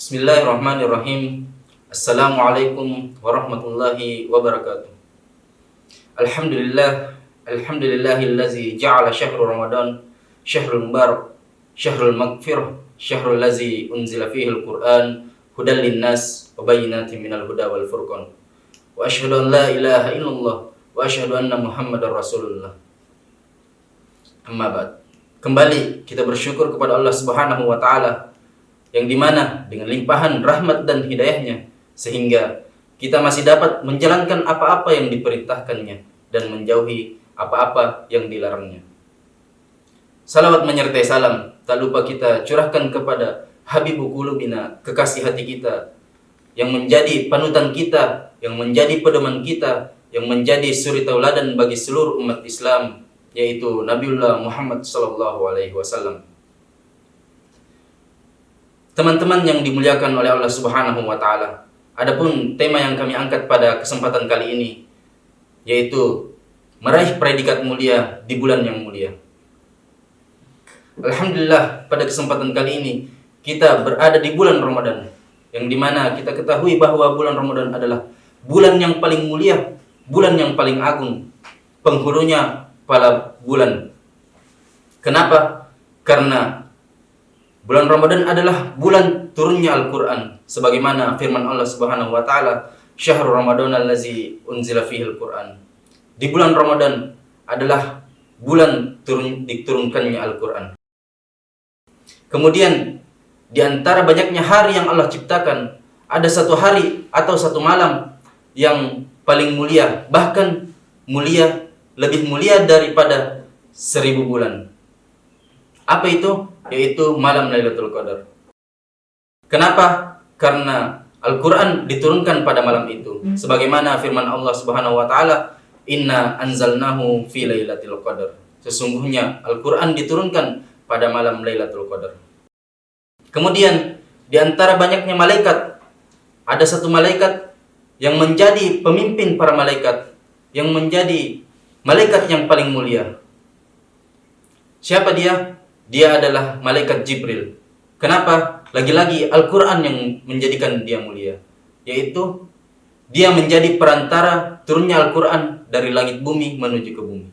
Bismillahirrahmanirrahim. Assalamualaikum warahmatullahi wabarakatuh. Alhamdulillahillazi ja'ala syahrul Ramadan syahrul mubarak, syahrul maghfirah, syahrul lazi unzila fihi al-Qur'an hudal linnas wa bayyinatin minal huda wal furqan. Wa asyhadu an la ilaha illallah wa asyhadu anna Muhammadar Rasulullah. Amma ba'd. Kembali kita bersyukur kepada Allah Subhanahu wa taala yang dimana dengan limpahan rahmat dan hidayahnya sehingga kita masih dapat menjalankan apa-apa yang diperintahkannya dan menjauhi apa-apa yang dilarangnya. Salawat menyertai salam tak lupa kita curahkan kepada Habibul Qulubina, kekasih hati kita, yang menjadi panutan kita, yang menjadi pedoman kita, yang menjadi suri tauladan bagi seluruh umat Islam, yaitu Nabiullah Muhammad SAW. Teman-teman yang dimuliakan oleh Allah Subhanahu wa taala, adapun tema yang kami angkat pada kesempatan kali ini yaitu meraih predikat mulia di bulan yang mulia. Alhamdulillah, pada kesempatan kali ini kita berada di bulan Ramadan, yang dimana kita ketahui bahwa bulan Ramadan adalah bulan yang paling mulia, bulan yang paling agung, penghulunya para bulan. Kenapa? Karena bulan Ramadan adalah bulan turunnya Al-Quran, sebagaimana firman Allah Subhanahu wa taala, "Syahrul Ramadan allazi unzila fihi Al-Quran." Di bulan Ramadan adalah bulan diturunkannya Al-Quran. Kemudian di antara banyaknya hari yang Allah ciptakan, ada satu hari atau satu malam yang paling mulia, bahkan mulia, lebih mulia daripada 1000 bulan. Apa itu? Yaitu malam Lailatul Qadar. Kenapa? Karena Al-Quran diturunkan pada malam itu. Sebagaimana firman Allah Subhanahu wa taala, "Inna anzalnahu fi lailatul qadar." Sesungguhnya Al-Quran diturunkan pada malam Lailatul Qadar. Kemudian di antara banyaknya malaikat, ada satu malaikat yang menjadi pemimpin para malaikat, yang menjadi malaikat yang paling mulia. Siapa dia? Dia adalah malaikat Jibril. Kenapa? Lagi-lagi Al-Quran yang menjadikan dia mulia, yaitu dia menjadi perantara turunnya Al-Quran dari langit bumi menuju ke bumi.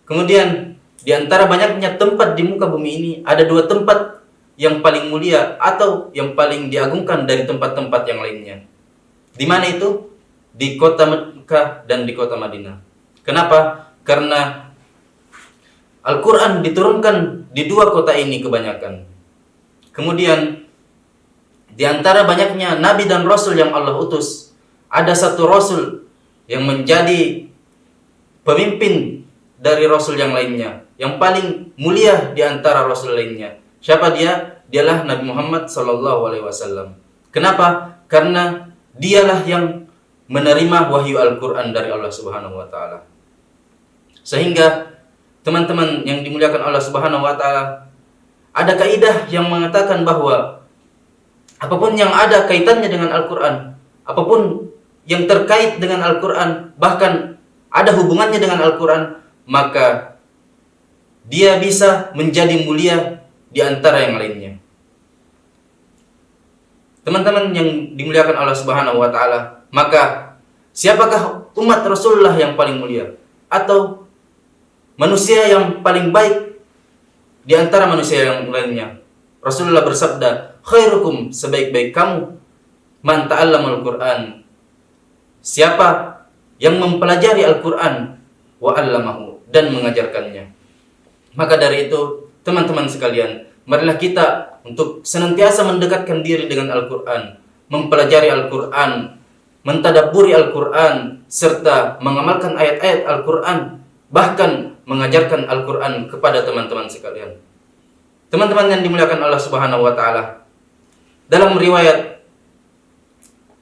Kemudian di antara banyaknya tempat di muka bumi ini, ada 2 tempat yang paling mulia atau yang paling diagungkan dari tempat-tempat yang lainnya. Di mana itu? Di kota Mekah dan di kota Madinah. Kenapa? Karena Al-Quran diturunkan di 2 kota ini kebanyakan. Kemudian di antara banyaknya nabi dan rasul yang Allah utus, ada satu rasul yang menjadi pemimpin dari rasul yang lainnya, yang paling mulia di antara rasul lainnya. Siapa dia? Dialah Nabi Muhammad SAW. Kenapa? Karena dialah yang menerima wahyu Al-Quran dari Allah Subhanahu wa taala. Sehingga teman-teman yang dimuliakan Allah Subhanahu wa taala, ada kaidah yang mengatakan bahwa apapun yang ada kaitannya dengan Al-Quran, apapun yang terkait dengan Al-Quran, bahkan ada hubungannya dengan Al-Quran, maka dia bisa menjadi mulia di antara yang lainnya. Teman-teman yang dimuliakan Allah Subhanahu wa taala, maka siapakah umat Rasulullah yang paling mulia atau manusia yang paling baik di antara manusia yang lainnya? Rasulullah bersabda, "Khairukum," sebaik-baik kamu, "man ta'allamal Qur'an." Siapa yang mempelajari Al-Qur'an wa 'allamahu, dan mengajarkannya. Maka dari itu, teman-teman sekalian, marilah kita untuk senantiasa mendekatkan diri dengan Al-Qur'an, mempelajari Al-Qur'an, mentadabburi Al-Qur'an, serta mengamalkan ayat-ayat Al-Qur'an, bahkan mengajarkan Al-Quran kepada teman-teman sekalian. Teman-teman yang dimuliakan Allah Subhanahu wa taala, dalam riwayat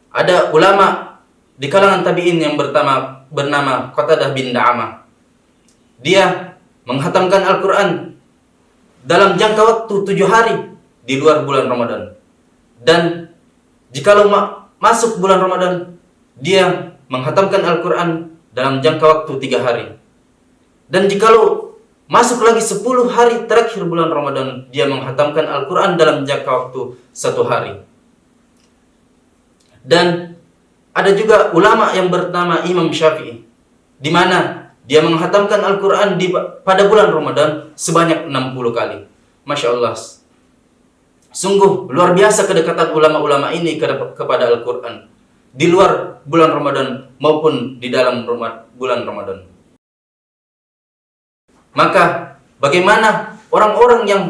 ada ulama di kalangan tabi'in yang bernama Qatadah bin Da'amah. Dia menghatamkan Al-Quran dalam jangka waktu 7 hari di luar bulan Ramadan. Dan jikalau masuk bulan Ramadan, dia menghatamkan Al-Quran dalam jangka waktu 3 hari. Dan jikalau masuk lagi 10 hari terakhir bulan Ramadan, dia menghatamkan Al-Quran dalam jangka waktu 1 hari. Dan ada juga ulama yang bernama Imam Syafi'i, di mana dia menghatamkan Al-Quran pada bulan Ramadan sebanyak 60 kali. Masya Allah. Sungguh luar biasa kedekatan ulama-ulama ini kepada Al-Quran di luar bulan Ramadan maupun di dalam bulan Ramadan. Maka bagaimana orang-orang yang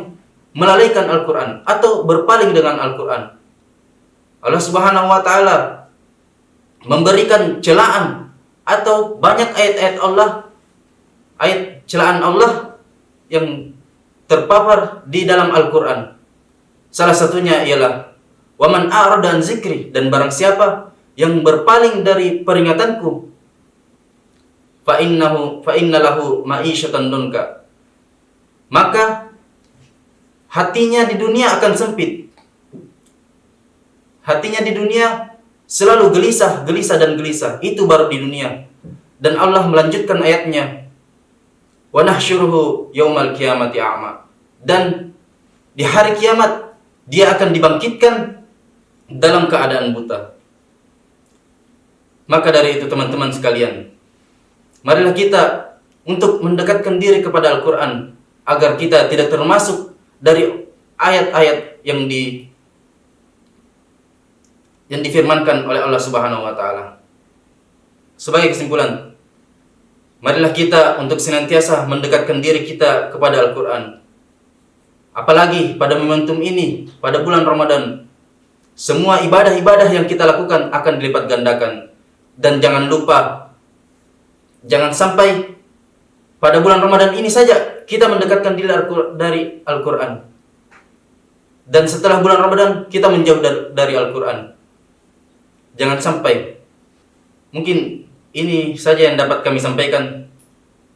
melalaikan Al-Quran atau berpaling dengan Al-Quran? Allah Subhanahu wa Ta'ala memberikan celaan atau banyak ayat-ayat Allah, ayat celaan Allah yang terpapar di dalam Al-Quran. Salah satunya ialah waman a'rada an zikri, dan barang siapa yang berpaling dari peringatanku, fa inna lahu ma'isyatan dunka, maka hatinya di dunia akan sempit. Hatinya di dunia selalu gelisah dan gelisah. Itu baru di dunia. Dan Allah melanjutkan ayatnya, wa nahsyuruhu yaumal qiyamati a'ma, dan di hari kiamat dia akan dibangkitkan dalam keadaan buta. Maka dari itu teman-teman sekalian, marilah kita untuk mendekatkan diri kepada Al-Quran agar kita tidak termasuk dari ayat-ayat yang difirmankan oleh Allah Subhanahu wa Ta'ala. Sebagai kesimpulan, marilah kita untuk senantiasa mendekatkan diri kita kepada Al-Quran. Apalagi pada momentum ini, pada bulan Ramadan, semua ibadah-ibadah yang kita lakukan akan dilipat gandakan. Dan jangan lupa, jangan sampai pada bulan Ramadan ini saja kita mendekatkan diri dari Al-Quran, dan setelah bulan Ramadan kita menjauh dari Al-Quran. Jangan sampai. Mungkin ini saja yang dapat kami sampaikan.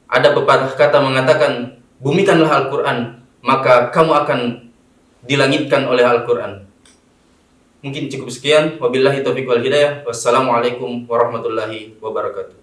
Ada pepatah kata mengatakan, bumikanlah Al-Quran, maka kamu akan dilangitkan oleh Al-Quran. Mungkin cukup sekian. Wabillahi taufiq wal hidayah. Wassalamualaikum warahmatullahi wabarakatuh.